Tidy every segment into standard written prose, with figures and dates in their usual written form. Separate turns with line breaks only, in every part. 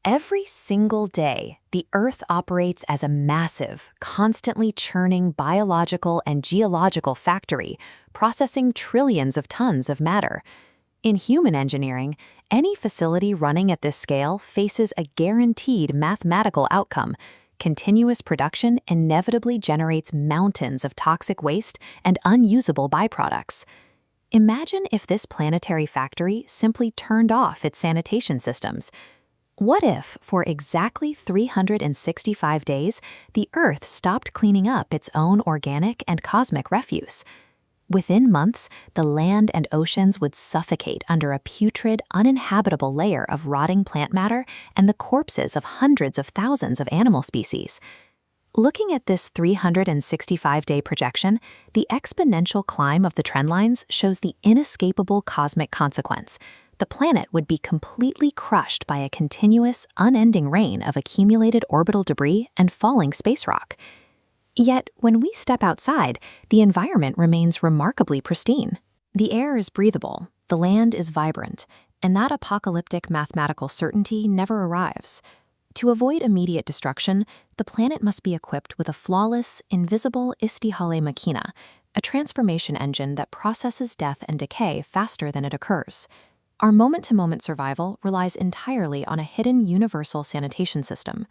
Every single day, the Earth operates as a massive, constantly churning biological and geological factory, processing trillions of tons of matter. In human engineering, any facility running at this scale faces a guaranteed mathematical outcome. Continuous production inevitably generates mountains of toxic waste and unusable byproducts. Imagine if this planetary factory simply turned off its sanitation systems. What if, for exactly 365 days, the Earth stopped cleaning up its own organic and cosmic refuse? Within months, the land and oceans would suffocate under a putrid, uninhabitable layer of rotting plant matter and the corpses of hundreds of thousands of animal species. Looking at this 365-day projection, the exponential climb of the trendlines shows the inescapable cosmic consequence. The planet would be completely crushed by a continuous, unending rain of accumulated orbital debris and falling space rock. Yet, when we step outside, the environment remains remarkably pristine. The air is breathable, the land is vibrant, and that apocalyptic mathematical certainty never arrives. To avoid immediate destruction, the planet must be equipped with a flawless, invisible istihale machina, a transformation engine that processes death and decay faster than it occurs. Our moment-to-moment survival relies entirely on a hidden universal sanitation system.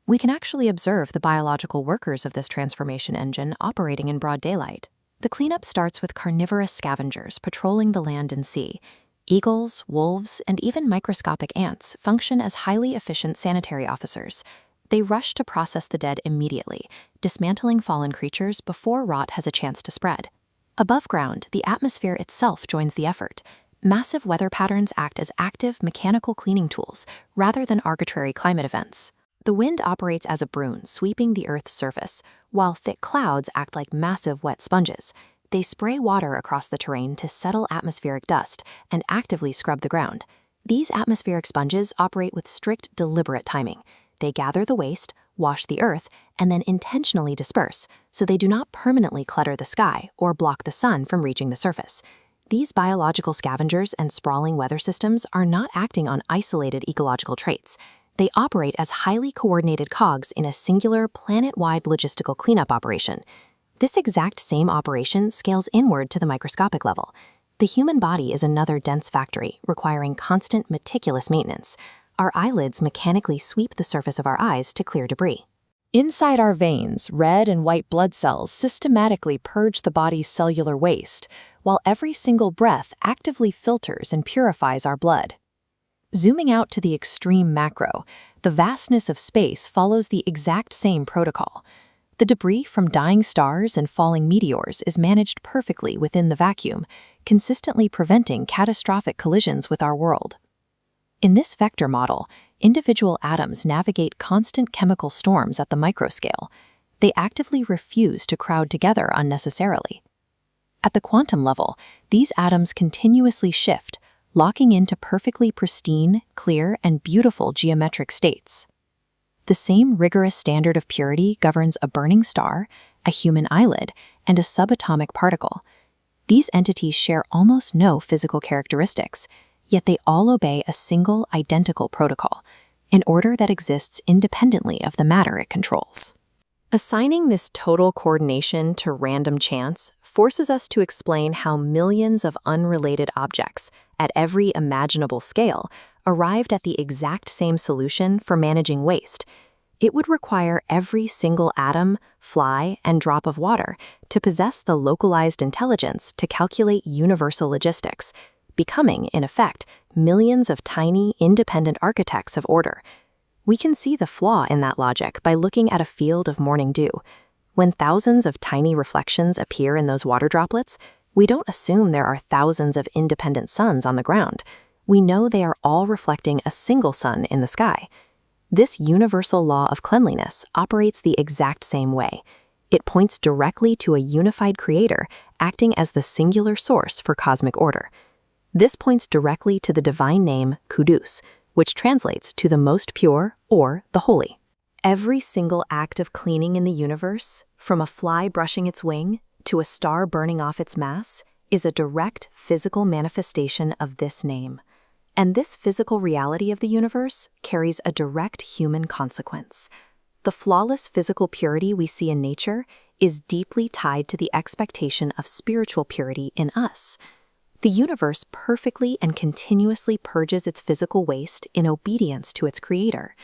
We can actually observe the biological workers of this transformation engine operating in broad daylight. The cleanup starts with carnivorous scavengers patrolling the land and sea. Eagles, wolves, and even microscopic ants function as highly efficient sanitary officers. They rush to process the dead immediately, dismantling fallen creatures before rot has a chance to spread. Above ground, the atmosphere itself joins the effort. Massive weather patterns act as active mechanical cleaning tools rather than arbitrary climate events. The wind operates as a broom sweeping the Earth's surface, while thick clouds act like massive wet sponges. They spray water across the terrain to settle atmospheric dust and actively scrub the ground. These atmospheric sponges operate with strict, deliberate timing. They gather the waste, wash the Earth, and then intentionally disperse, so they do not permanently clutter the sky or block the sun from reaching the surface. These biological scavengers and sprawling weather systems are not acting on isolated ecological traits. They operate as highly coordinated cogs in a singular, planet-wide logistical cleanup operation. This exact same operation scales inward to the microscopic level. The human body is another dense factory, requiring constant, meticulous maintenance. Our eyelids mechanically sweep the surface of our eyes to clear debris. Inside our veins, red and white blood cells systematically purge the body's cellular waste, while every single breath actively filters and purifies our blood. Zooming out to the extreme macro, the vastness of space follows the exact same protocol. The debris from dying stars and falling meteors is managed perfectly within the vacuum, consistently preventing catastrophic collisions with our world. In this vector model, individual atoms navigate constant chemical storms at the microscale. They actively refuse to crowd together unnecessarily. At the quantum level, these atoms continuously shift, locking into perfectly pristine, clear, and beautiful geometric states. The same rigorous standard of purity governs a burning star, a human eyelid, and a subatomic particle. These entities share almost no physical characteristics, yet they all obey a single, identical protocol, an order that exists independently of the matter it controls. Assigning this total coordination to random chance forces us to explain how millions of unrelated objects, at every imaginable scale, arrived at the exact same solution for managing waste. It would require every single atom, fly, and drop of water to possess the localized intelligence to calculate universal logistics, becoming, in effect, millions of tiny, independent architects of order. We can see the flaw in that logic by looking at a field of morning dew. When thousands of tiny reflections appear in those water droplets, we don't assume there are thousands of independent suns on the ground. We know they are all reflecting a single sun in the sky. This universal law of cleanliness operates the exact same way. It points directly to a unified creator acting as the singular source for cosmic order. This points directly to the divine name Kuddûs, which translates to the most pure or the holy. Every single act of cleaning in the universe, from a fly brushing its wing to a star burning off its mass, is a direct physical manifestation of this name. And this physical reality of the universe carries a direct human consequence. The flawless physical purity we see in nature is deeply tied to the expectation of spiritual purity in us. The universe perfectly and continuously purges its physical waste in obedience to its creator.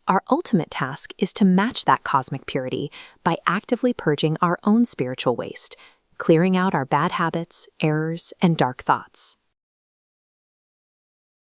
Our ultimate task is to match that cosmic purity by actively purging our own spiritual waste, clearing out our bad habits, errors, and dark thoughts.